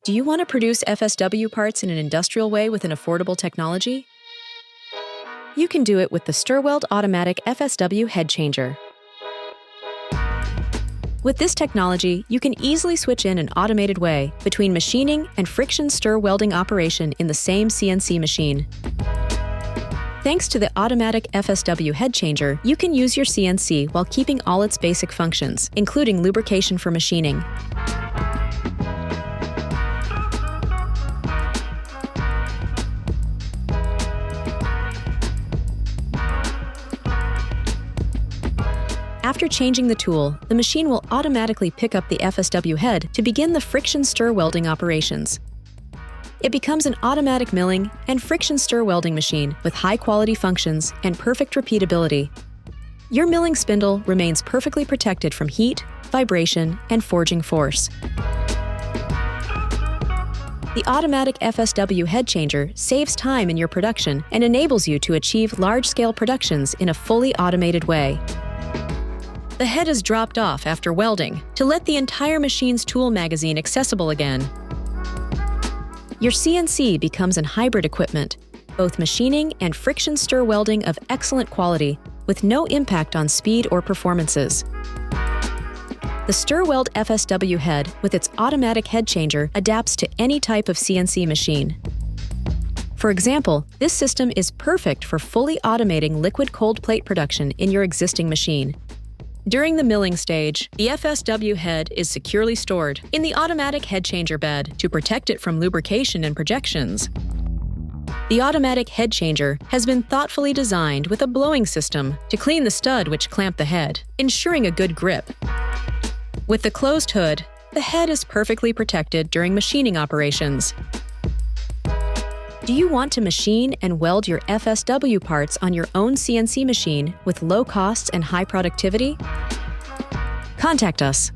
Do you want to produce FSW parts in an industrial way with an affordable technology? You can do it with the Stirweld Automatic FSW Head Changer. With this technology, you can easily switch in an automated way between machining and friction stir welding operation in the same CNC machine. Thanks to the automatic FSW head changer, you can use your CNC while keeping all its basic functions, including lubrication for machining. After changing the tool, the machine will automatically pick up the FSW head to begin the friction stir welding operations. It becomes an automatic milling and friction stir welding machine with high-quality functions and perfect repeatability. Your milling spindle remains perfectly protected from heat, vibration, and forging force. The automatic FSW head changer saves time in your production and enables you to achieve large-scale productions in a fully automated way. The head is dropped off after welding to let the entire machine's tool magazine accessible again. Your CNC becomes an hybrid equipment, both machining and friction stir welding of excellent quality, with no impact on speed or performances. The Stirweld FSW head, with its automatic head changer, adapts to any type of CNC machine. For example, this system is perfect for fully automating liquid cold plate production in your existing machine. During the milling stage, the FSW head is securely stored in the automatic head changer bed to protect it from lubrication and projections. The automatic head changer has been thoughtfully designed with a blowing system to clean the stud which clamp the head, ensuring a good grip. With the closed hood, the head is perfectly protected during machining operations. Do you want to machine and weld your FSW parts on your own CNC machine with low costs and high productivity? Contact us.